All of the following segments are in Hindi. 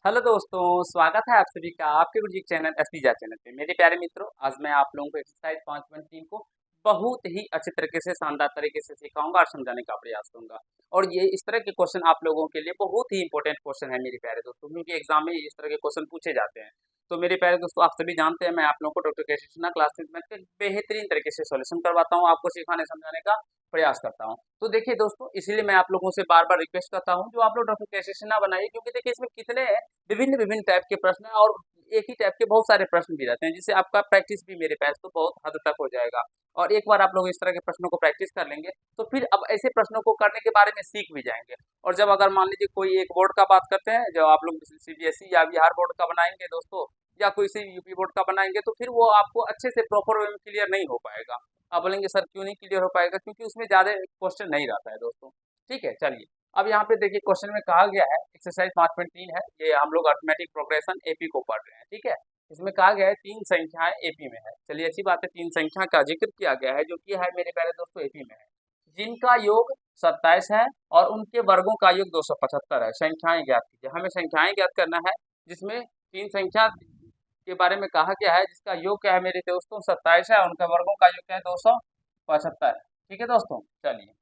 हेलो दोस्तों, स्वागत है आप सभी का आपके गुरुजी चैनल एसपीजा चैनल पे। मेरे प्यारे मित्रों, आज मैं आप लोगों को एक्सरसाइज 5.3 को बहुत ही अच्छे तरीके से शानदार तरीके से सिखाऊंगा और समझाने का प्रयास करूंगा। और ये इस तरह के क्वेश्चन आप लोगों के लिए बहुत ही इंपॉर्टेंट क्वेश्चन है मेरे प्यारे दोस्तों, क्योंकि एग्जाम में इस तरह के क्वेश्चन पूछे जाते हैं। तो मेरे प्यारे दोस्तों, आप सभी जानते हैं मैं आप लोगों को डॉक्टर केसी सिन्हा क्लास में बेहतरीन तरीके से सॉल्यूशन करवाता हूँ, आपको सिखाने समझाने का प्रयास करता हूँ। तो देखिए दोस्तों, इसीलिए मैं आप लोगों से बार बार रिक्वेस्ट करता हूँ, जो आप लोग डॉक्टर केसी सिन्हा बनाइए, क्योंकि देखिए इसमें कितने विभिन्न विभिन्न टाइप के प्रश्न हैं और एक ही टाइप के बहुत सारे प्रश्न भी रहते हैं, जिससे आपका प्रैक्टिस भी मेरे पास तो बहुत हद तक हो जाएगा। और एक बार आप लोग इस तरह के प्रश्नों को प्रैक्टिस कर लेंगे तो फिर अब ऐसे प्रश्नों को करने के बारे में सीख भी जाएंगे। और जब अगर मान लीजिए कोई एक बोर्ड का बात करते हैं, जो आप लोग सीबीएसई या बिहार बोर्ड का बनाएंगे दोस्तों, या कोई सी यूपी बोर्ड का बनाएंगे, तो फिर वो आपको अच्छे से प्रॉपर वे में क्लियर नहीं हो पाएगा। आप बोलेंगे सर क्यों नहीं क्लियर हो पाएगा, क्योंकि उसमें ज्यादा क्वेश्चन नहीं रहता है दोस्तों। ठीक है, चलिए। अब यहाँ पे देखिए क्वेश्चन में कहा गया है, एक्सरसाइज 5.3 है, ये हम लोग अर्थमेटिक प्रोग्रेशन एपी को पढ़ रहे हैं। ठीक है, इसमें कहा गया है तीन संख्याएं एपी में है। चलिए, अच्छी बात है, तीन संख्या का जिक्र किया गया है, जो कि है मेरे प्यारे दोस्तों एपी में है, जिनका योग 27 है और उनके वर्गों का योग 275 है। संख्याएं ज्ञात कीजिए। हमें संख्याएं ज्ञात करना है, जिसमें तीन संख्या के बारे में कहा गया है, जिसका योग क्या है मेरे दोस्तों 27 है और उनके वर्गों का योग क्या है 275 है। ठीक है दोस्तों, चलिए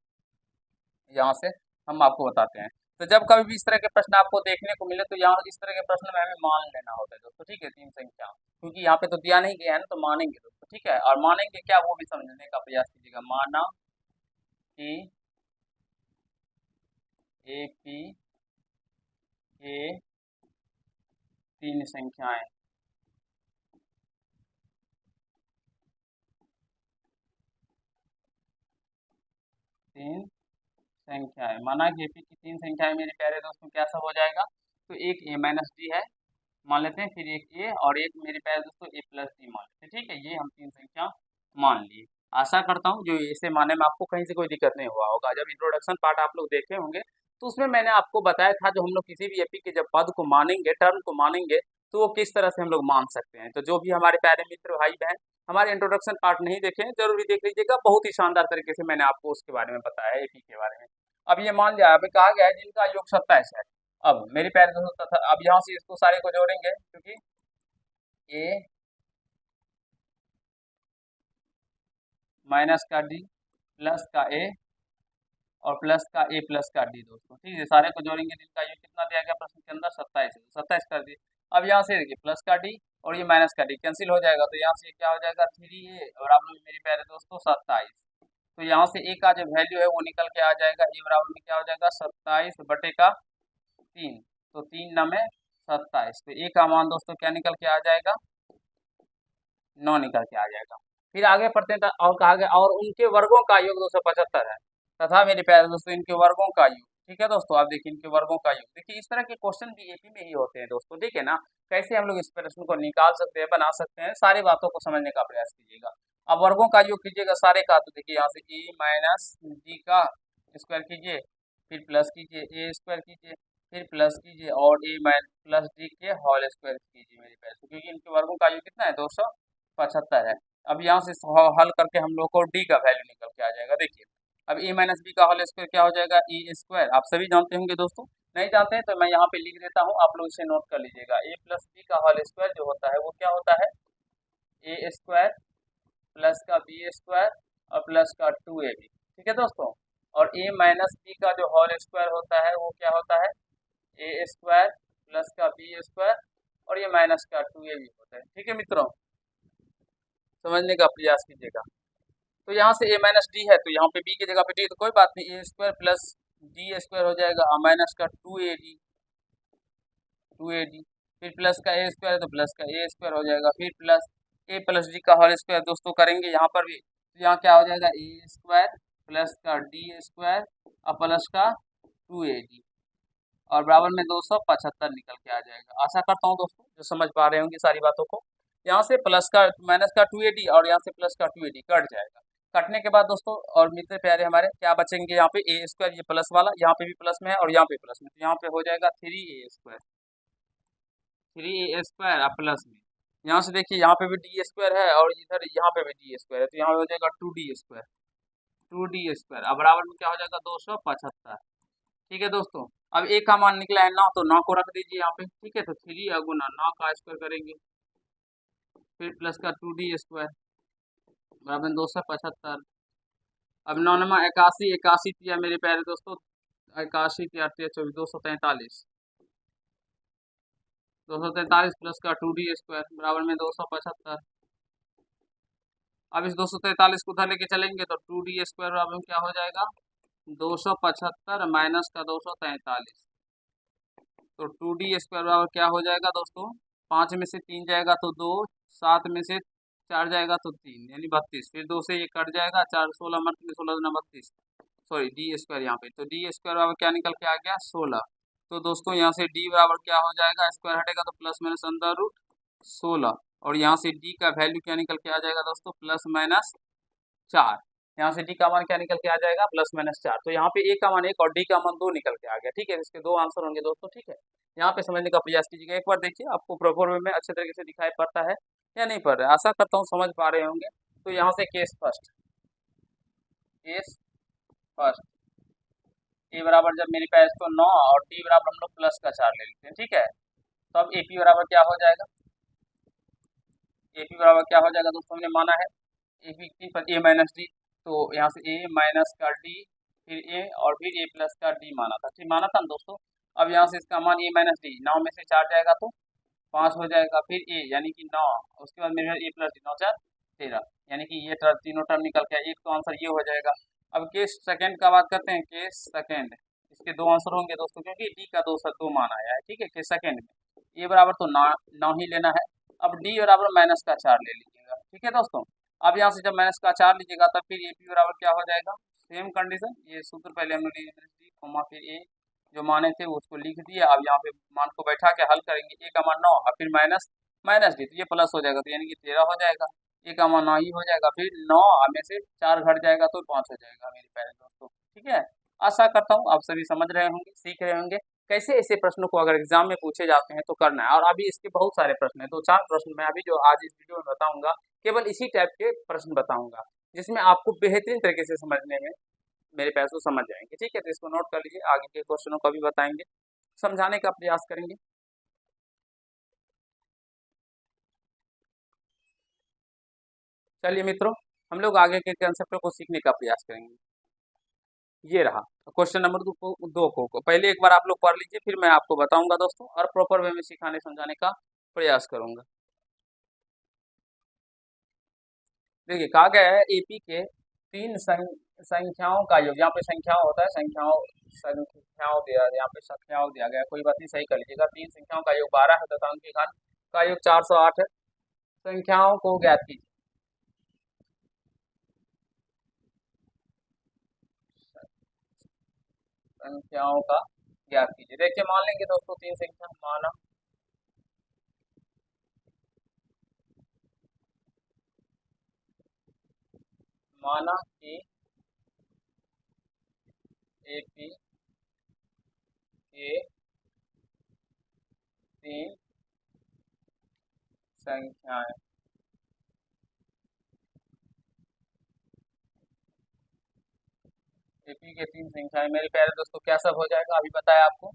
यहाँ से हम आपको बताते हैं। तो जब कभी भी इस तरह के प्रश्न आपको देखने को मिले, तो यहाँ इस तरह के प्रश्न में हमें मान लेना होता है दोस्तों। ठीक है, तीन संख्या, क्योंकि यहाँ पे तो दिया नहीं गया है ना, तो मानेंगे दोस्तों। ठीक है, और मानेंगे क्या वो भी समझने का प्रयास कीजिएगा। माना कि एपी के तीन संख्याएं तीन संख्याएं माना कि एपी की तीन संख्याएं मेरे प्यारे दोस्तों क्या सब हो जाएगा। तो एक ए माइनस डी है मान लेते हैं, फिर एक ए और एक मेरे प्यारे दोस्तों ए प्लस डी मान लेते हैं। ठीक है, ये हम तीन संख्या मान लिए। आशा करता हूँ जो इसे मानने में आपको कहीं से कोई दिक्कत नहीं हुआ होगा। जब इंट्रोडक्शन पार्ट आप लोग देखे होंगे, तो उसमें मैंने आपको बताया था, जो हम लोग किसी भी एपी के जब पद को मानेंगे, टर्म को मानेंगे, तो वो किस तरह से हम लोग मान सकते हैं। तो जो भी हमारे प्यारे मित्र भाई बहन हमारे इंट्रोडक्शन पार्ट नहीं देखे हैं, जरूरी देख लीजिएगा। बहुत ही शानदार तरीके से मैंने आपको उसके बारे में बताया है, एपी के बारे में। अब ये मान लिया, अभी कहा गया है जिनका योग 27 है। अब मेरे प्यारे दोस्तों, तथा अब यहाँ से इसको सारे को जोड़ेंगे, क्योंकि ए माइनस का डी प्लस का ए और प्लस का ए प्लस का डी दोस्तों। ठीक है, सारे को जोड़ेंगे, जिनका योग कितना दिया गया प्रश्न के अंदर 27 है, 27 कर दिए। अब यहाँ से देखिए प्लस का डी और ये माइनस का डी कैंसिल हो जाएगा, तो यहाँ से क्या हो जाएगा 3a और आप लोग मेरे प्यारे दोस्तों 27। तो यहाँ से ए का जो वैल्यू है वो निकल के आ जाएगा, ए बराबर में क्या हो जाएगा 27 बटे का 3। तो 3 9 में 27, तो ए का मान दोस्तों क्या निकल के आ जाएगा 9 निकल के आ जाएगा। फिर आगे पढ़ते हैं, और कहा गया और उनके वर्गों का योग 275 है, तथा मेरे प्यारे दोस्तों इनके वर्गों का योग। ठीक है दोस्तों, आप देखिए इनके वर्गों का योग। देखिए इस तरह के क्वेश्चन भी एपी में ही होते हैं दोस्तों। ठीक है ना, कैसे हम लोग इस प्रश्न को निकाल सकते हैं, बना सकते हैं, सारी बातों को समझने का प्रयास कीजिएगा। अब वर्गों का योग कीजिएगा सारे का, तो देखिए यहाँ से ए माइनस डी का स्क्वायर कीजिए, फिर प्लस कीजिए ए स्क्वायर कीजिए, फिर प्लस कीजिए और ए माइनस प्लस डी के होल स्क्वायर कीजिए मेरे प्यारे दोस्तों, क्योंकि इनके वर्गों का योग कितना है 275 है। अब यहाँ से हल करके हम लोग को डी का वैल्यू निकल के आ जाएगा। देखिए अब ए माइनस बी का होल स्क्वायर क्या हो जाएगा ए स्क्वायर, आप सभी जानते होंगे दोस्तों। नहीं जानते हैं तो मैं यहाँ पे लिख देता हूँ, आप लोग इसे नोट कर लीजिएगा। ए प्लस बी का होल स्क्वायर जो होता है वो क्या होता है ए स्क्वायर प्लस का बी स्क्वायर और प्लस का 2ab। ठीक है दोस्तों, और ए माइनस बी का जो होल स्क्वायर होता है वो क्या होता है ए स्क्वायर प्लस का बी स्क्वायर और ये माइनस का 2ab होता है। ठीक है मित्रों, समझने का प्रयास कीजिएगा। तो यहाँ से ए माइनस डी है, तो यहाँ पे बी की जगह पे डी, तो कोई बात नहीं, ए स्क्वायर प्लस डी स्क्वायर हो जाएगा और माइनस का 2ad फिर प्लस का ए स्क्वायर है तो प्लस का ए स्क्वायर हो जाएगा, फिर प्लस ए प्लस डी का होल स्क्वायर दोस्तों करेंगे यहाँ पर भी, तो यहाँ क्या हो जाएगा ए स्क्वायर प्लस का डी स्क्वायर और प्लस का 2ad और बराबर में 275 निकल के आ जाएगा। आशा करता हूँ दोस्तों जो समझ पा रहे होंगे सारी बातों को। यहाँ से प्लस का माइनस का 2ad और यहाँ से प्लस का 2ad कट जाएगा। कटने के बाद दोस्तों और मित्र प्यारे हमारे क्या बचेंगे, यहाँ पे ए स्क्वायर, ये प्लस वाला यहाँ पे भी प्लस में है और यहाँ पे प्लस में, तो यहाँ पे हो जाएगा 3a स्क्वायर और प्लस में। यहाँ से देखिए यहाँ पे भी डी स्क्वायर है और इधर यहाँ पे भी डी स्क्वायर है, तो यहाँ हो जाएगा 2d स्क्वायर अब बराबर में क्या हो जाएगा 275। ठीक है दोस्तों, अब ए का मान निकला है 9, तो 9 को रख दीजिए यहाँ पे, ठीक है। तो 3 गुना 9 का स्क्वायर करेंगे, फिर प्लस का 2d² बराबर 275। अब 9 नमा 81, 81 किया मेरे प्यारे दोस्तों, 81 की 24, 243, 243 प्लस का 2d² बराबर में 275। अब इस 243 को उधर लेके चलेंगे तो 2d² बराबर में क्या हो जाएगा, 275 माइनस का 243। तो 2d² बराबर क्या हो जाएगा दोस्तों, 5 में से 3 जाएगा तो 2, 7 में से 4 जाएगा तो 3, यानी 32। फिर 2 से ये कट जाएगा, 4 16 मत 16 दूना 32, सॉरी d² यहाँ पे। तो d² बराबर क्या निकल के आ गया, 16। तो दोस्तों यहाँ से d बराबर क्या हो जाएगा, स्क्वायर हटेगा तो प्लस माइनस अंडर रूट 16, और यहाँ से d का वैल्यू क्या निकल के आ जाएगा दोस्तों, प्लस माइनस 4। यहाँ से d का मान क्या निकल के आ जाएगा, प्लस माइनस 4। तो यहाँ पे a का मान 1 और d का मान 2 निकल के आ गया, ठीक है। इसके 2 आंसर होंगे दोस्तों, ठीक है। यहाँ पे समझने का प्रयास कीजिएगा, एक बार देखिए आपको प्रॉपर वे में अच्छे तरीके से दिखाई पड़ता है या नहीं पड़ रहा है। आशा करता हूँ समझ पा रहे होंगे। तो यहाँ से case first, case first A बराबर जब मेरे पास तो 9 और डी बराबर हम लोग प्लस का 4 ले लेते हैं, ठीक है। तो अब एपी बराबर क्या हो जाएगा, एपी बराबर क्या हो जाएगा दोस्तों, हमने माना है एपी पर ए माइनस डी, तो यहाँ से ए माइनस का डी, फिर ए और फिर ए प्लस का डी माना था, ठीक माना था ना दोस्तों। अब यहाँ से इसका मान ए माइनस डी, 9 में से 4 जाएगा तो 5 हो जाएगा, फिर ए यानी कि 9, उसके बाद मेरे ए प्लस डी, 9 4 13, यानी कि ये तीनों टर्म निकल के एक तो आंसर ये हो जाएगा। अब केस सेकंड का बात करते हैं, केस सेकंड, इसके 2 आंसर होंगे दोस्तों, क्योंकि डी का दो मान आया है, ठीक है। केस सेकंड में ए बराबर तो 9 ही लेना है। अब डी बराबर माइनस का 4 ले लीजिएगा, ठीक है दोस्तों। अब यहाँ से जब माइनस का 4 लीजिएगा तब फिर ए पी बराबर क्या हो जाएगा, सेम कंडीशन, ये सूत्र पहले हमने डी कोमा फिर ए जो माने थे उसको लिख दिया। अब यहाँ पे मान को बैठा के हल करेंगे, ए का मान 9 और फिर माइनस माइनस डी, तो ये प्लस हो जाएगा, तो यानी कि 13 हो जाएगा। ए का मान 9 ही हो जाएगा, फिर 9 में से 4 घट जाएगा तो 5 हो जाएगा मेरे प्यारे दोस्तों, ठीक है। आशा करता हूँ आप सभी समझ रहे होंगे, सीख रहे होंगे कैसे ऐसे प्रश्नों को अगर एग्जाम में पूछे जाते हैं तो करना है। और अभी इसके बहुत सारे प्रश्न हैं, 2 4 प्रश्न मैं अभी जो आज इस वीडियो में बताऊंगा, केवल इसी टाइप के प्रश्न बताऊंगा जिसमें आपको बेहतरीन तरीके से समझने में मेरे पैर को समझ जाएंगे, ठीक है। तो इसको नोट कर लीजिए, आगे के क्वेश्चनों को भी बताएंगे, समझाने का प्रयास करेंगे। चलिए मित्रों, हम लोग आगे के कंसेप्टों को सीखने का प्रयास करेंगे। ये रहा क्वेश्चन नंबर 2 को पहले एक बार आप लोग पढ़ लीजिए, फिर मैं आपको बताऊंगा दोस्तों, और प्रॉपर वे में सिखाने समझाने का प्रयास करूंगा। देखिए कहा गया है एपी के 3 संख्याओं का योग, यहाँ पे संख्याओं होता है, संख्याओं दिया, यहाँ पे संख्याओं दिया गया, कोई बात नहीं, सही कर लीजिएगा। 3 संख्याओं का योग 12 है तथा उनके घन का योग 408 है। संख्याओं को ज्ञात कीजिए। संख्याओं का ज्ञात कीजिए। देखिए मान लेंगे दोस्तों 3 संख्या, माना कि एपी के 3 संख्याएं, एपी के 3 संख्याएं मेरे प्यारे दोस्तों क्या सब हो जाएगा, अभी बताया आपको।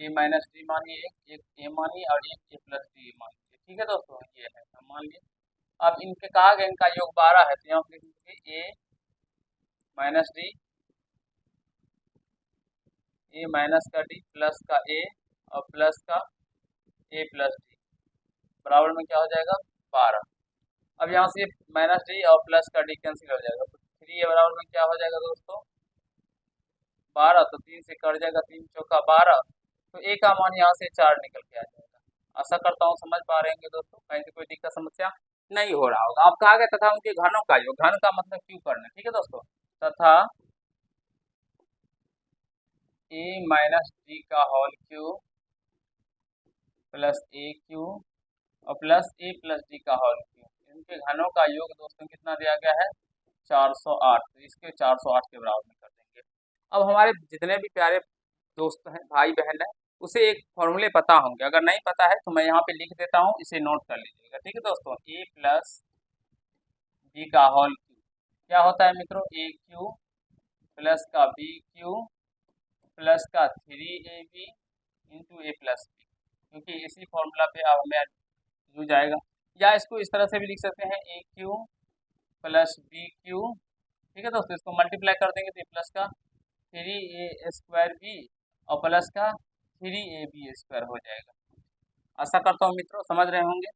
ए माइनस डी मानिए, एक ए मानिए और एक ए प्लस डी मानिए, ठीक है दोस्तों, ये है मान लिए। अब इनके कहा गया इनका योग 12 है, तो यहाँ पे लिखेंगे ए माइनस डी, ए माइनस का डी प्लस का ए और प्लस का ए प्लस डी बराबर में क्या हो जाएगा, 12। अब यहाँ से माइनस डी और प्लस का डी कैंसिल हो जाएगा, तो 3 ए बराबर में क्या हो जाएगा दोस्तों, 12, तो 3 से कट जाएगा, 3 चौका 12, तो ए का मान यहाँ से 4 निकल के आ जाएगा। आशा करता हूँ समझ पा रहे होंगे दोस्तों, कहीं से कोई दिक्कत समस्या नहीं हो रहा होगा। अब कहा गया तथा उनके घनों का योग, घन का मतलब क्यों करना, ठीक है दोस्तों, तथा ए माइनस डी का होल क्यूब प्लस ए क्यूब और प्लस ए प्लस डी का होल क्यूब, इनके घनों का योग दोस्तों कितना दिया गया है, 408, तो इसके 408 के बराबर में कर देंगे। अब हमारे जितने भी प्यारे दोस्त हैं, भाई बहन है, उसे एक फॉर्मूले पता होंगे, अगर नहीं पता है तो मैं यहाँ पे लिख देता हूँ, इसे नोट कर लीजिएगा, ठीक है दोस्तों। ए प्लस बी का होल क्यूब क्या होता है मित्रों, ए क्यूब प्लस का बी क्यूब प्लस का 3ab इंटू ए प्लस बी, क्योंकि इसी फॉर्मूला पे अब हमें यूज आएगा। या इसको इस तरह से भी लिख सकते हैं ए क्यू प्लस बी क्यू। ठीक है दोस्तों, इसको मल्टीप्लाई कर देंगे तो ये प्लस का 3a² बी और प्लस का 3ab² हो जाएगा। आशा करता हूँ मित्रों समझ रहे होंगे।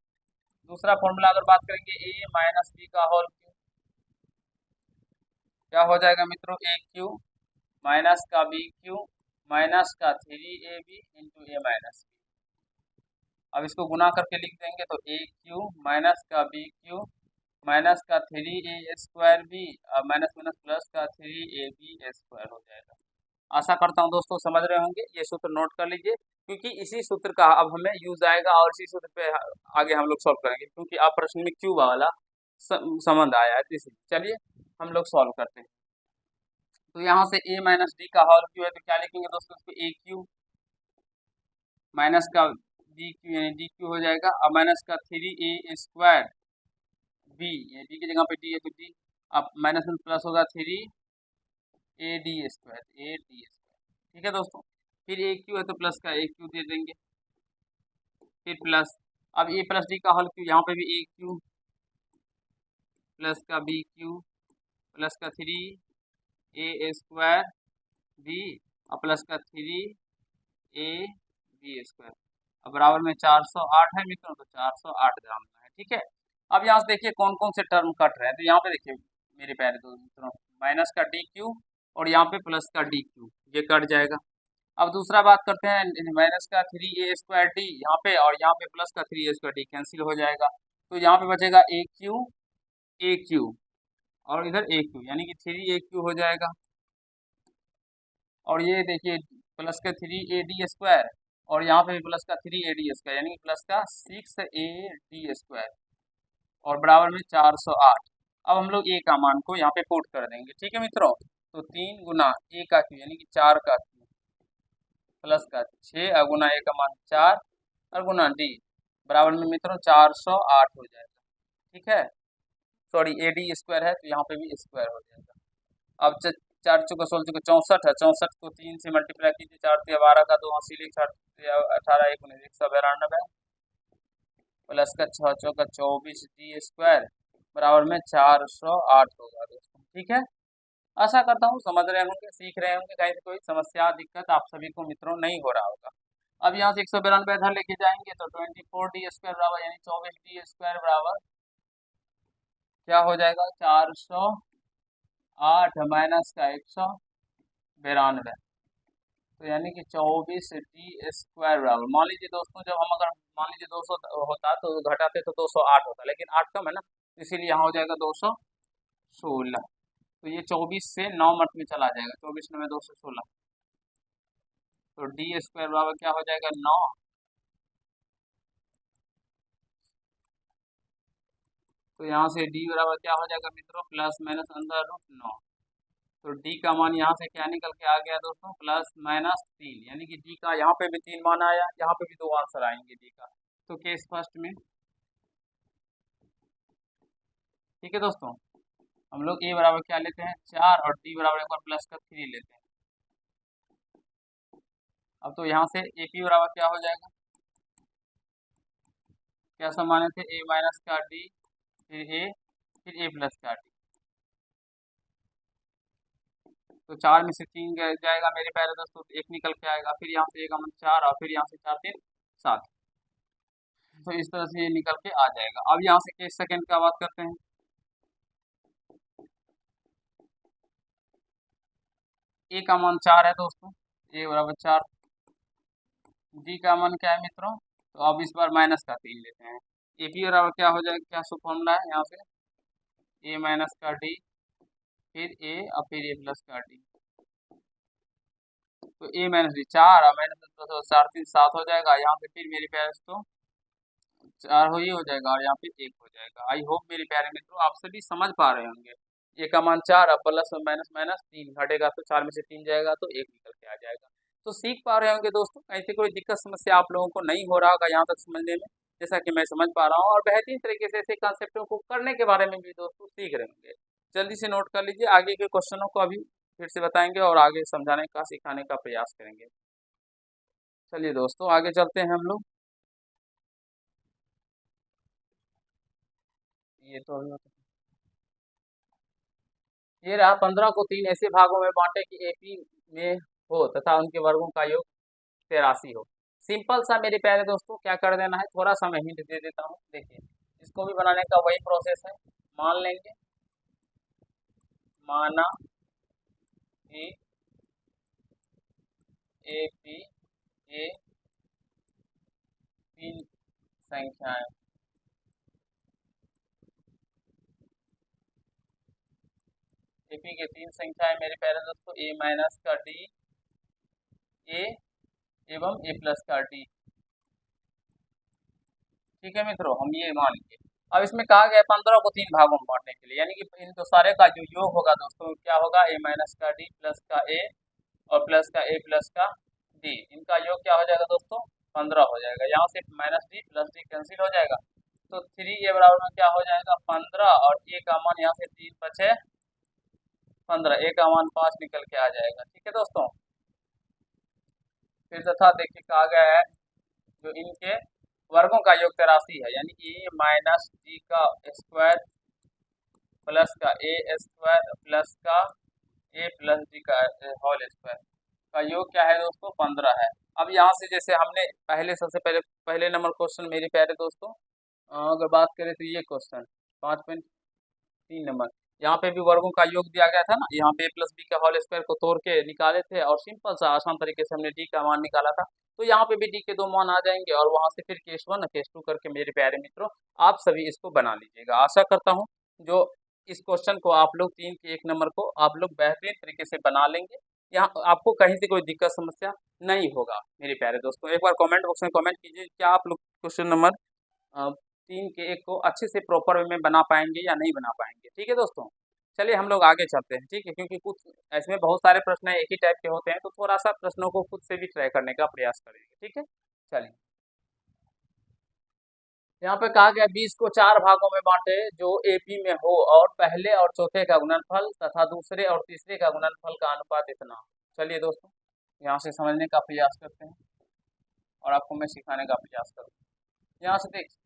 दूसरा फॉर्मूला अगर बात करेंगे ए माइनस बी का होल क्यू, क्या हो जाएगा मित्रों, ए क्यू माइनस का बी क्यू माइनस का 3ab इंटू ए माइनस बी। अब इसको गुना करके लिख देंगे तो ए क्यू माइनस का बी क्यू माइनस का 3a² B minus minus plus का 3ab² हो जाएगा। आशा करता हूँ दोस्तों समझ रहे होंगे। ये सूत्र नोट कर लीजिए, क्योंकि इसी सूत्र का अब हमें यूज आएगा और इसी सूत्र पे आगे हम लोग सॉल्व करेंगे, क्योंकि आप प्रश्न में क्यू वाला संबंध आया है। इसलिए चलिए हम लोग सॉल्व करते हैं। तो यहाँ से a माइनस डी का होल क्यू है तो क्या लिखेंगे दोस्तों, इसको ए क्यू माइनस का बी क्यू यानी डी क्यू हो जाएगा और माइनस का 3a² बी, डी की जगह पे डी है तो डी, अब माइनस में प्लस होगा 3ad²। ठीक है दोस्तों, फिर ए क्यू है तो प्लस का ए क्यू दे देंगे, फिर प्लस, अब ए प्लस डी का होल क्यू, यहाँ पे भी ए क्यू प्लस का बी क्यू प्लस का 3a² बी और प्लस का 3ab²। अब बराबर में 408 है मित्रों, तो 408 ग्राम का है। ठीक है, अब यहाँ से देखिए कौन कौन से टर्म कट रहे हैं। तो यहाँ पे देखिए मेरे प्यारे दोस्तों मित्रों, माइनस का डी क्यू और यहाँ पे प्लस का डी क्यू, ये कट जाएगा। अब दूसरा बात करते हैं, माइनस का 3a² डी यहाँ पे और यहाँ पे प्लस का 3a² डी कैंसिल हो जाएगा, तो यहाँ पे बचेगा ए क्यू और इधर ए क्यू, यानी कि 3a³ हो जाएगा। और ये देखिए प्लस का 3ad² और यहाँ पे भी प्लस का 3ad², यानी कि प्लस का 6ad² और बराबर में 408। अब हम लोग ए का मान को यहाँ पे पुट कर देंगे। ठीक है मित्रों, तो 3 गुना ए का क्यू यानी कि 4 का क्यू प्लस का 6 गुना ए का मान 4 और गुना डी बराबर में मित्रों 408 हो जाएगा। ठीक है, सॉरी ad² है तो यहाँ पे भी स्क्वायर हो जाएगा। अब 4 चौका 16 चौका 64 है, 64 को 3 से मल्टीप्लाई कीजिए, 4 तिया 12 का 2 80 4 18 1 192 प्लस का 6 चौका 24 d² बराबर में 408 होगा दोस्तों। ठीक है, आशा करता हूँ समझ रहे होंगे, सीख रहे होंगे, कहीं से कोई समस्या दिक्कत आप सभी को मित्रों नहीं हो रहा होगा। अब यहाँ से 192 इधर लेके जाएंगे तो 24d² बराबर यानी 24d² बराबर क्या हो जाएगा, 408 माइनस का 192, तो यानी कि 24d² बराबर, मान लीजिए दोस्तों जब हम अगर मान लीजिए 200 होता तो घटाते तो 208 होता, लेकिन 8 कम है ना, इसीलिए यहाँ हो जाएगा 216। तो ये 24 से 9 मत में चला जाएगा, 24 9 216, तो d² बराबर क्या हो जाएगा 9। तो यहाँ से d बराबर क्या हो जाएगा मित्रों, प्लस माइनस अंदर रूट 9। तो d का मान यहाँ से क्या निकल के आ गया दोस्तों, प्लस माइनस 3, यानी कि d का यहाँ पे भी 3 मान आया, यहाँ पे भी 2 आंसर आएंगे d का। तो केस फर्स्ट में, ठीक है दोस्तों, हम लोग a बराबर क्या लेते हैं 4 और d बराबर एक बार प्लस का 3 लेते हैं। अब तो यहाँ से AP बराबर क्या हो जाएगा, क्या सब माने थे, a माइनस का d फिर a फिर a प्लस का d, तो 4 में से 3 जाएगा मेरे प्यारे दोस्तों, तो 1 निकल के आएगा, फिर यहाँ से 1 का मान 4 और फिर यहाँ से 4 3 7, तो इस तरह से ये निकल के आ जाएगा। अब यहाँ से केस सेकंड का बात करते हैं। ए का मान 4 है दोस्तों, a बराबर 4, d का मान क्या है मित्रों, तो अब इस बार माइनस का 3 लेते हैं। AP बराबर क्या हो जाएगा, क्या सो फॉर्मूला है यहाँ से, a माइनस का d फिर a और फिर a प्लस का d, तो a माइनस डी 4 और माइनस 4 3 7 हो जाएगा, यहाँ पे फिर मेरे प्यारे दोस्तों 4 हो जाएगा और यहाँ पे 1 हो जाएगा। आई होप मेरे प्यारे मित्रों आप सभी समझ पा रहे होंगे। a का मान 4 और प्लस माइनस माइनस 3 घटेगा तो 4 में से 3 जाएगा तो 1 निकल के आ जाएगा। तो सीख पा रहे होंगे दोस्तों, कहीं से कोई दिक्कत समस्या आप लोगों को नहीं हो रहा होगा यहाँ तक समझने में, जैसा कि मैं समझ पा रहा हूँ, और बेहतरीन तरीके से ऐसे कॉन्सेप्टों को करने के बारे में भी दोस्तों सीख रहे होंगे। जल्दी से नोट कर लीजिए, आगे के क्वेश्चनों को अभी फिर से बताएंगे और आगे समझाने का सिखाने का प्रयास करेंगे। चलिए दोस्तों आगे चलते हैं हम लोग। ये तो अभी ये रहा 15 को 3 ऐसे भागों में बांटे कि एपी में हो तथा उनके वर्गों का योग 83 हो। सिंपल सा मेरे प्यारे दोस्तों क्या कर देना है, थोड़ा सा मैं हिंट दे देता हूँ। देखिए इसको भी बनाने का वही प्रोसेस है। मान लेंगे, माना कि एपी ए तीन संख्याएं, एपी के तीन संख्याएं मेरे प्यारे दोस्तों ए माइनस का डी, ए एवं ए प्लस का डी। ठीक है मित्रों, हम ये मान लिए। अब इसमें कहा गया है 15 को 3 भागों में बांटने के लिए, यानी कि इन तो सारे का जो योग होगा दोस्तों क्या होगा, ए माइनस का डी प्लस का ए और प्लस का ए प्लस का डी, इनका योग क्या हो जाएगा दोस्तों 15 हो जाएगा। यहाँ से minus D plus D cancel हो जाएगा, तो 3 ए बराबर में क्या हो जाएगा 15, और ए का मान यहाँ से 3 बचे 15, ए का मान 5 निकल के आ जाएगा। ठीक है दोस्तों, फिर तथा देखिए कहा गया है जो इनके वर्गों का योग 83 है, यानी ए माइनस डी का स्क्वायर प्लस का ए स्क्वायर प्लस का ए प्लस डी का होल स्क्वायर का योग क्या है दोस्तों 15 है। अब यहाँ से जैसे हमने पहले सबसे पहले नंबर क्वेश्चन मेरे प्यारे दोस्तों अगर बात करें तो ये क्वेश्चन 5.3 नंबर, यहाँ पे भी वर्गों का योग दिया गया था ना, यहाँ पे ए प्लस बी का होल स्क्वायर को तोड़ के निकाले थे और सिंपल सा आसान तरीके से हमने डी का मान निकाला था। तो यहाँ पे भी डी के 2 मान आ जाएंगे और वहां से फिर केस 1 केस 2 करके मेरे प्यारे मित्रों आप सभी इसको बना लीजिएगा। आशा करता हूँ जो इस क्वेश्चन को आप लोग 3 के 1 नंबर को आप लोग बेहतरीन तरीके से बना लेंगे, यहाँ आपको कहीं से कोई दिक्कत समस्या नहीं होगा। मेरे प्यारे दोस्तों एक बार कमेंट बॉक्स में कमेंट कीजिए क्या आप लोग क्वेश्चन नंबर 3 के 1 को अच्छे से प्रॉपर वे में बना पाएंगे या नहीं बना पाएंगे। ठीक है दोस्तों, चलिए हम लोग आगे चलते हैं। ठीक है, क्योंकि कुछ इसमें बहुत सारे प्रश्न एक ही टाइप के होते हैं, तो थोड़ा सा प्रश्नों को खुद से भी ट्राई करने का प्रयास करेंगे। ठीक है, चलिए यहाँ पे कहा गया 20 को 4 भागों में बांटे जो एपी में हो और पहले और चौथे का गुणनफल तथा दूसरे और तीसरे का गुणनफल का अनुपात इतना हो। चलिए दोस्तों यहाँ से समझने का प्रयास करते हैं और आपको मैं सिखाने का प्रयास करूँगा। यहाँ से देख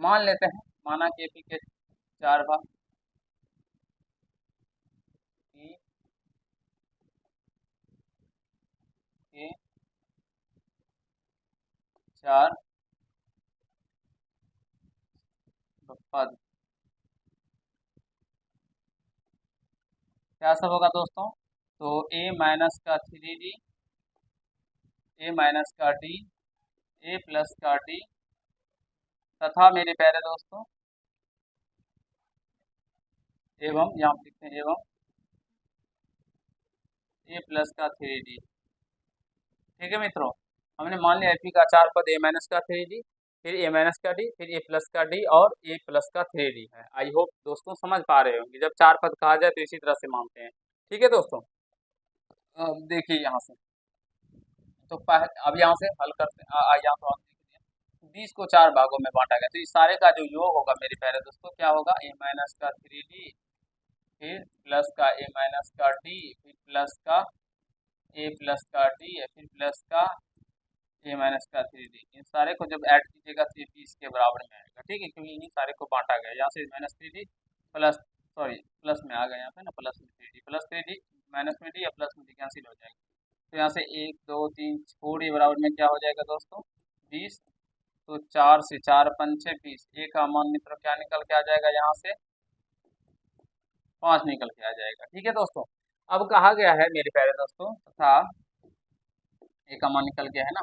मान लेते हैं, माना कि एपी के 4 भाग ई के 4 पद, क्या सब होगा दोस्तों, तो ए माइनस का 3d, ए माइनस का डी, ए प्लस का डी तथा मेरे प्यारे दोस्तों एवं यहाँ पे लिखते हैं एवं ए प्लस का 3d। ठीक है मित्रों, हमने मान लिया एपी का 4 पद ए माइनस का 3d, फिर ए माइनस का डी, फिर ए प्लस का डी और ए प्लस का 3d है। आई होप दोस्तों समझ पा रहे होंगे, जब 4 पद कहा जाए तो इसी तरह से मानते हैं। ठीक है दोस्तों, अब देखिए यहाँ से तो अब यहाँ से हल करते हैं, यहाँ तो आप देखिए 20 को 4 भागों में बांटा गया, तो इस सारे का जो योग होगा मेरे प्यारे दोस्तों क्या होगा ए माइनस का 3d, फिर प्लस का ए माइनस का डी, फिर प्लस का ए प्लस का डी, फिर प्लस का ए माइनस का 3d। इन सारे को जब ऐड कीजिएगा तो ये 20 के बराबर में आएगा। ठीक है, क्योंकि इन्हीं सारे को बांटा गया, यहाँ से minus 3d plus sorry plus में आ गया यहाँ पे ना, प्लस में 3d, प्लस 3d माइनस में डी या प्लस में डी कैंसिल हो जाएगा। तो यहाँ से 1 2 3 4 ये बराबर में क्या हो जाएगा दोस्तों 20, तो 4 से 4 पंचे 20, ए का मान मित्र क्या निकल के आ जाएगा यहाँ से 5 निकल के आ जाएगा। ठीक है दोस्तों, अब कहा गया है मेरे प्यारे दोस्तों तथा ए का मान निकल गया है ना,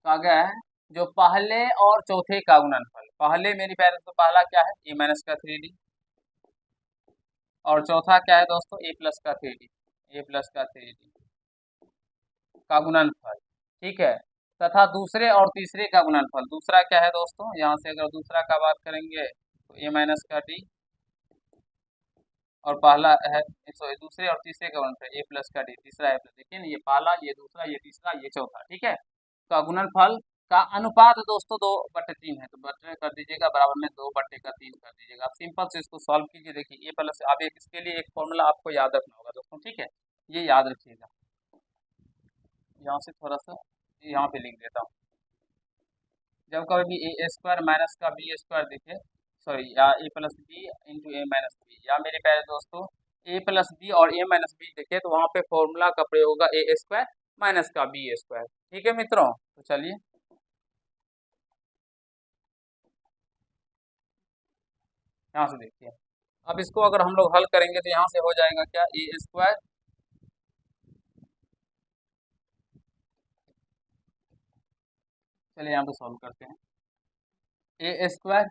कहा गया है जो पहले और चौथे का गुणनफल, पहले मेरी प्यारे दोस्तों पहला क्या है ए माइनस का 3d और चौथा क्या है दोस्तों ए प्लस का 3d, ए प्लस का 3d का गुणनफल। ठीक है, तथा दूसरे और तीसरे का गुणनफल, दूसरा क्या है दोस्तों, यहाँ से अगर दूसरा का बात करेंगे तो ए माइनस का डी और पहला है सॉरी दूसरे और तीसरे का गुणनफल ए प्लस का डी, तीसरा है प्लस, देखिए ये पहला ये दूसरा ये तीसरा ये चौथा। ठीक है, का गुणनफल का अनुपात दोस्तों 2/3 है, तो बटे कर दीजिएगा, बराबर में 2/3 कर दीजिएगा। आप सिंपल से इसको सॉल्व कीजिए। देखिए ए प्लस, अब इसके लिए एक फॉर्मूला आपको याद रखना होगा दोस्तों, ठीक है, ये याद रखिएगा। यहाँ से थोड़ा सा यहाँ पे लिख देता हूँ। जब कभी भी ए स्क्वायर माइनस का बी स्क्वायर दिखे, सॉरी, या ए प्लस बी इंटू ए माइनस बी, या मेरे प्यारे दोस्तों ए प्लस बी और ए माइनस बी दिखे, तो वहाँ पे फॉर्मूला का प्रयोग होगा ए स्क्वायर माइनस का बी स्क्वायर। ठीक है मित्रों, तो चलिए यहाँ से देखिए। अब इसको अगर हम लोग हल करेंगे तो यहाँ से हो जाएगा क्या, ए स्क्वायर चलिए यहाँ पे सॉल्व करते हैं। ए स्क्वायर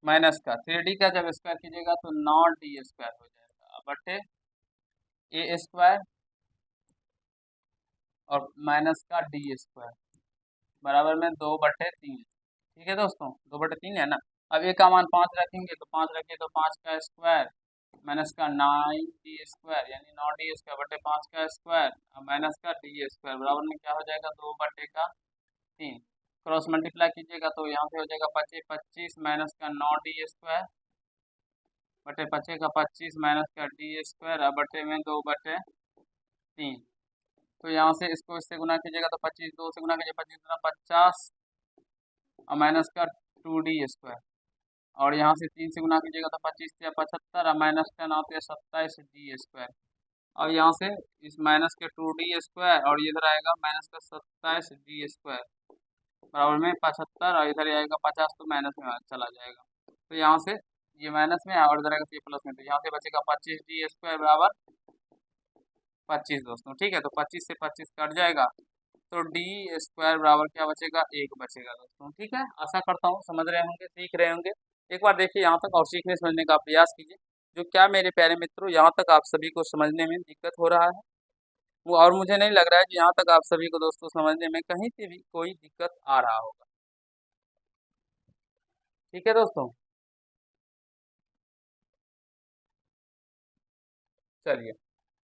माइनस का 3d का जब स्क्वायर कीजिएगा तो 9d² हो जाएगा, बटे ए स्क्वायर और माइनस का d² बराबर में 2/3। ठीक है दोस्तों, 2/3 है ना। अब ए का मान 5 रखेंगे, तो 5 रखे तो 5 का स्क्वायर माइनस का 9d² यानी 9d² बटे 5 का स्क्वायर माइनस का d² बराबर में क्या हो जाएगा, 2/3। क्रॉस मल्टीप्लाई कीजिएगा तो यहाँ पे हो जाएगा 25 25 माइनस का 9d² बटे 25 का 25 माइनस का d² बटे में 2/3। तो यहाँ से इसको इससे गुना कीजिएगा तो 25 2 से गुना कीजिए, 25 गुना 50 और माइनस का 2d², और यहाँ से 3 से गुना कीजिएगा तो 25 से 75 और माइनस 10 आते हैं 27d²। और यहाँ से इस माइनस के 2d² और इधर आएगा माइनस का 27d² बराबर में 75, और इधर आएगा 50 तो माइनस में चला जाएगा। तो यहाँ से ये माइनस में है और इधर आएगा ये प्लस में, तो यहाँ से बचेगा 25d² बराबर 25 दोस्तों। ठीक है, तो 25 से 25 कट जाएगा, तो d² बराबर क्या बचेगा, 1 बचेगा दोस्तों। ठीक है, आशा करता हूँ समझ रहे होंगे, सीख रहे होंगे। एक बार देखिए यहाँ तक और सीखने समझने का प्रयास कीजिए। जो क्या मेरे प्यारे मित्रों, यहाँ तक आप सभी को समझने में दिक्कत हो रहा है वो, और मुझे नहीं लग रहा है कि यहाँ तक आप सभी को दोस्तों समझने में कहीं से भी कोई दिक्कत आ रहा होगा। ठीक है दोस्तों, चलिए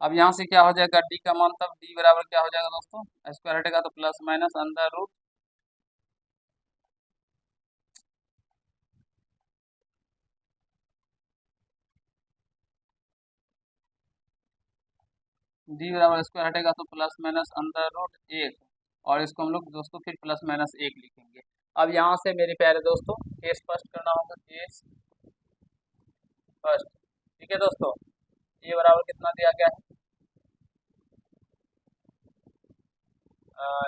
अब यहाँ से क्या हो जाएगा, डी का मान, तब डी बराबर क्या हो जाएगा दोस्तों, स्क्वायर हटेगा तो plus minus under root D बराबर स्क्वायर हटेगा तो प्लस माइनस अंडर रूट 1, और इसको हम लोग दोस्तों फिर प्लस माइनस 1 लिखेंगे। अब यहाँ से मेरे प्यारे दोस्तों केस फर्स्ट करना होगा, केस फर्स्ट। ठीक है दोस्तों, ए बराबर कितना दिया गया है,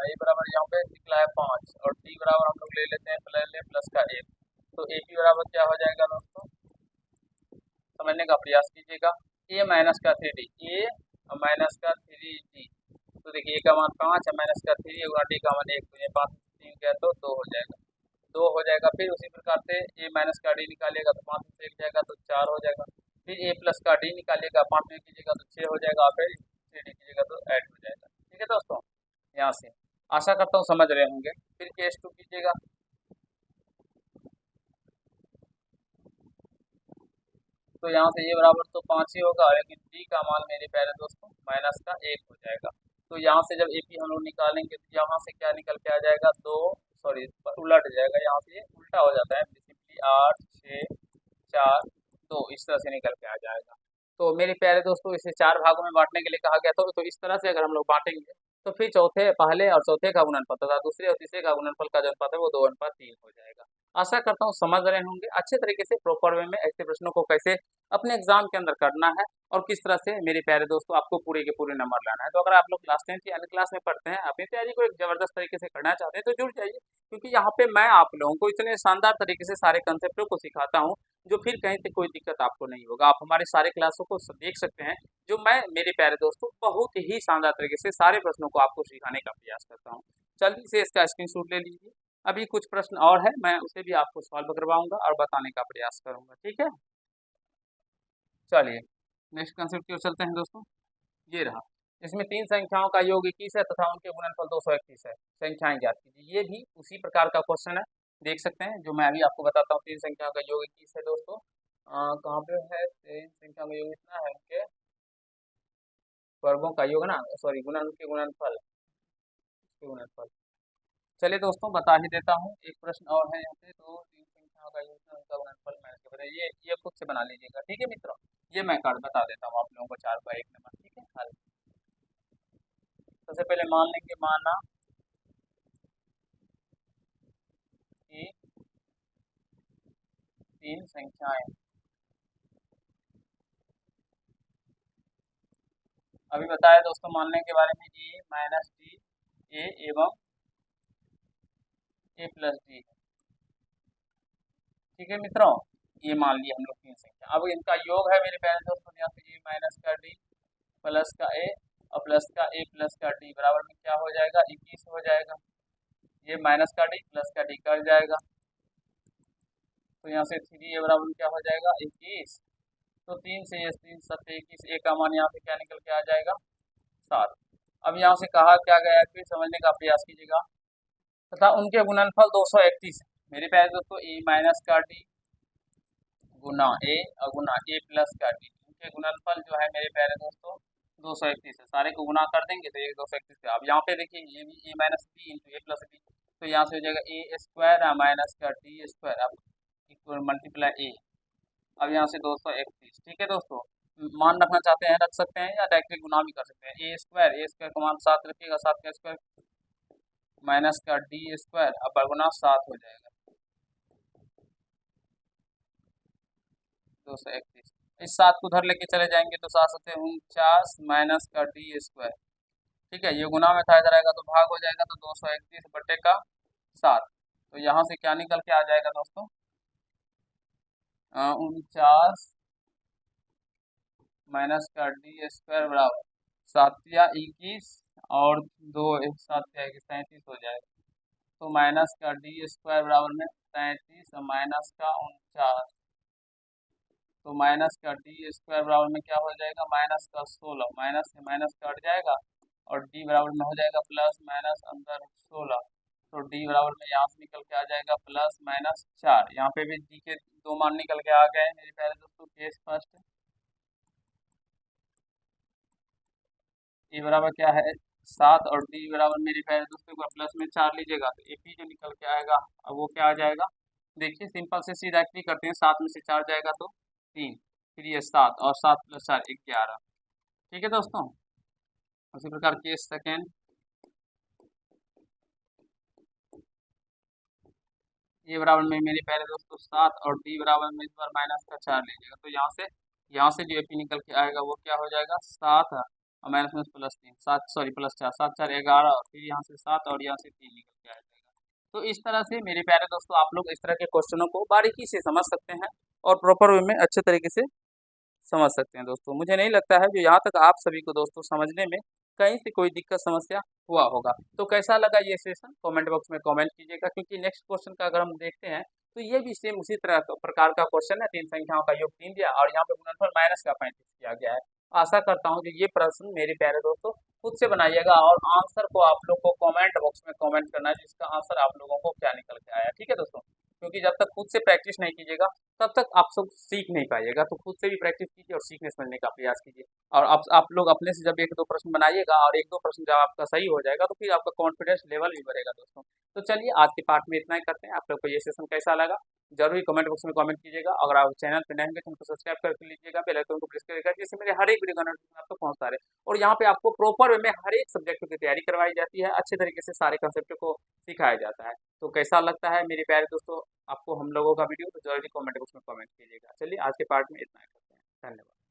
ए बराबर यहाँ पे निकला है 5, और टी बराबर हम लोग ले लेते हैं प्लस का 1, तो ए पी बराबर क्या हो जाएगा दोस्तों, समझने का प्रयास कीजिएगा। ए माइनस का 3d, ए माइनस का 3d, तो देखिए ए का मान 5 है माइनस का 3 गुना डी का मान 1, तो ये 5 3 गया तो 2 हो जाएगा, 2 हो जाएगा। फिर उसी प्रकार से ए माइनस का डी निकालिएगा तो 5 से 1 जाएगा तो 4 हो जाएगा। फिर ए प्लस का डी निकालिएगा, 5 में कीजिएगा तो 6 हो जाएगा, फिर 3d कीजिएगा तो 8 हो जाएगा। ठीक है दोस्तों, यहाँ से आशा करता हूँ समझ रहे होंगे। फिर केस 2 कीजिएगा, तो यहाँ से ये बराबर तो 5 ही होगा, लेकिन डी का मान मेरे प्यारे दोस्तों माइनस का 1 हो जाएगा। तो यहाँ से जब एपी हम लोग निकालेंगे तो यहाँ से क्या निकल के आ जाएगा, 2, सॉरी उलट जाएगा, यहाँ से ये उल्टा हो जाता है, सिंपली 8 6 4 2 इस तरह से निकल के आ जाएगा। तो मेरे प्यारे दोस्तों इसे 4 भागों में बांटने के लिए कहा गया था, तो इस तरह से अगर हम लोग बांटेंगे तो फिर चौथे पहले और चौथे का गुणनफल तथा दूसरे और तीसरे का गुणनफल का जो अनुपात है वो 2:3 हो जाएगा। आशा करता हूँ समझ रहे होंगे अच्छे तरीके से, प्रॉपर वे में ऐसे प्रश्नों को कैसे अपने एग्जाम के अंदर करना है और किस तरह से मेरे प्यारे दोस्तों आपको पूरे के पूरे नंबर लाना है। तो अगर आप लोग क्लास 10 की अन्य क्लास में पढ़ते हैं, अपनी तैयारी को एक जबरदस्त तरीके से करना चाहते हैं, तो जुड़ जाइए, क्योंकि यहाँ पे मैं आप लोगों को इतने शानदार तरीके से सारे कंसेप्टों को सिखाता हूँ जो फिर कहीं से कोई दिक्कत आपको नहीं होगा। आप हमारे सारे क्लासों को देख सकते हैं, जो मैं मेरे प्यारे दोस्तों बहुत ही शानदार तरीके से सारे प्रश्नों को आपको सिखाने का प्रयास करता हूँ। जल्दी से इसका स्क्रीनशॉट ले लीजिए। अभी कुछ प्रश्न और है, मैं उसे भी आपको सॉल्व करवाऊंगा और बताने का प्रयास करूंगा। ठीक है, चलिए नेक्स्ट कंसेप्ट की ओर चलते हैं दोस्तों। ये रहा, इसमें 3 संख्याओं का योग 21 है तथा उनके गुणनफल 231 है, संख्याएं ज्ञात कीजिए। ये भी उसी प्रकार का क्वेश्चन है, देख सकते हैं, जो मैं अभी आपको बताता हूँ। 3 संख्याओं का योग 21 है दोस्तों, कहाँ पे है, 3 संख्या का योग इतना है, उनके वर्गों का योग ना, सॉरी गुणन, उनके गुणनफल, चलिए दोस्तों बता ही देता हूँ, एक प्रश्न और है यहाँ पे। तो तीन संख्याओं का योग है, उनका गुणनफल मैंने के बताया, ये खुद से बना लीजिएगा, ठीक है मित्रों। ये मैं कार्ड बता देता हूँ आप लोगों को, 4 का 1 नंबर, ठीक है। हल सबसे पहले मान लेंगे, माना कि तीन संख्याएं, अभी बताया दोस्तों मानने के बारे में, ए माइनस डी, ए एवं ए प्लस डी है, ठीक है मित्रों। ये मान लिया हम लोग तीन संख्या। अब इनका योग है मेरे प्यारे दोस्तों, यहाँ से ए माइनस का डी प्लस का ए और प्लस का ए प्लस का डी बराबर में क्या हो जाएगा, 21 हो जाएगा। ये माइनस का डी प्लस का डी कट जाएगा, तो यहाँ से 3 ए बराबर में क्या हो जाएगा, 21। तो 3 से 3 7 21, ए का मान यहाँ से क्या निकल के आ जाएगा, 7। अब यहाँ से कहा क्या गया है, फिर समझने का प्रयास कीजिएगा। तथा उनके गुणनफल 231 है मेरे प्यारे दोस्तों, ए माइनस का डी गुना ए और गुना ए प्लस का डी, उनके गुणनफल जो है मेरे प्यारे दोस्तों 231 है। सारे को गुना कर देंगे तो ये 231 है। अब यहाँ पे देखिए, ये भी ए माइनस बी इंटू ए प्लस बी, तो यहाँ से हो जाएगा ए स्क्वायर माइनस का डी स्क्वायर, अब इक्वल मल्टीप्लाई ए। अब यहाँ से 231, ठीक है दोस्तों। मान रखना चाहते हैं रख सकते हैं, या डायरेक्टली गुना भी कर सकते हैं। ए स्क्वायर का मान 7 रखिएगा, 7 का स्क्वायर माइनस का डी स्क्वायर, अब बरगुना 7 हो जाएगा, 231। इस 7 को उधर लेके चले जाएंगे तो 7 माइनस का डी स्क्वायर, ठीक है। ये गुना में था, इधर आएगा तो भाग हो जाएगा, तो 231 बटे का 7। तो यहाँ से क्या निकल के आ जाएगा दोस्तों, 49 माइनस का डी स्क्वायर बराबर 7 या 21 और 2 7 या 37 हो जाएगा। तो माइनस का डी स्क्वायर बराबर में 37 और माइनस का 49, तो माइनस का डी स्क्वायर बराबर में क्या हो जाएगा, माइनस का 16, माइनस से माइनस कट जाएगा और डी बराबर में हो जाएगा प्लस माइनस अंदर 16। तो डी बराबर में यहाँ से निकल के आ जाएगा प्लस माइनस 4। यहाँ पे भी डी के दो मान निकल के आ गए मेरे प्यारे दोस्तों। केस फर्स्ट, ए बराबर क्या है 7 और डी बराबर मेरे प्यारे दोस्तों को प्लस में 4 लीजिएगा तो ए पी जो निकल के आएगा, अब वो क्या आ जाएगा, देखिए सिंपल से सीधा भी करते हैं, 7 में से 4 जाएगा तो 3, फिर ये 7 और 7 प्लस 4 11, ठीक है दोस्तों। उसी प्रकार केस सेकेंड, ए बराबर में मेरे प्यारे दोस्तों 7 और डी बराबर में इस बार माइनस का 4 लीजिएगा, तो यहाँ से जो एपी निकल के आएगा वो क्या हो जाएगा, 7 और माइनस में प्लस 3, 7 सॉरी प्लस 4, 7 4 11, और फिर यहाँ से 7 और यहाँ से 3 निकल के आ जाएगा। तो इस तरह से मेरे प्यारे दोस्तों आप लोग इस तरह के क्वेश्चनों को बारीकी से समझ सकते हैं और प्रॉपर वे में अच्छे तरीके से समझ सकते हैं दोस्तों। मुझे नहीं लगता है जो यहाँ तक आप सभी को दोस्तों समझने में कहीं से कोई दिक्कत समस्या हुआ होगा। तो कैसा लगा ये सेशन, कमेंट बॉक्स में कमेंट कीजिएगा, क्योंकि नेक्स्ट क्वेश्चन का अगर हम देखते हैं तो ये भी सेम उसी तरह प्रकार का क्वेश्चन है। तीन संख्याओं का योग 3 दिया और यहाँ पे गुणनफल माइनस का 35 किया गया है। आशा करता हूँ कि ये प्रश्न मेरे प्यारे दोस्तों खुद से बनाइएगा और आंसर को आप लोग को कमेंट बॉक्स में कमेंट करना है, जिसका आंसर आप लोगों को क्या निकल के आया, ठीक है दोस्तों। क्योंकि जब तक खुद से प्रैक्टिस नहीं कीजिएगा तब तक आप सब सीख नहीं पाइएगा। तो खुद से भी प्रैक्टिस कीजिए और सीखने समझने का प्रयास कीजिए। और आप लोग अपने से जब 1-2 प्रश्न बनाइएगा और 1-2 प्रश्न जब आपका सही हो जाएगा तो फिर आपका कॉन्फिडेंस लेवल भी बढ़ेगा दोस्तों। तो चलिए आज के पार्ट में इतना ही करते हैं। आप लोग को ये सेशन कैसा लगा जरूर ही कमेंट बॉक्स में कमेंट कीजिएगा। अगर आप चैनल पर नए होंगे तो उनको सब्सक्राइब करके लीजिएगा, बेल आइकन को प्रेस करिएगा, जिससे मेरे हर एक वीडियो का नोटिफिकेशन आपको पहुंचता रहे। और यहाँ पे आपको प्रॉपर वे में हर एक सब्जेक्ट की तैयारी करवाई जाती है, अच्छे तरीके से सारे कंसेप्ट को सिखाया जाता है। तो कैसा लगता है मेरे प्यारे दोस्तों आपको हम लोगों का वीडियो, तो जरूर कमेंट बॉक्स में कमेंट कीजिएगा। चलिए आज के पार्ट में इतना ही करते हैं, धन्यवाद।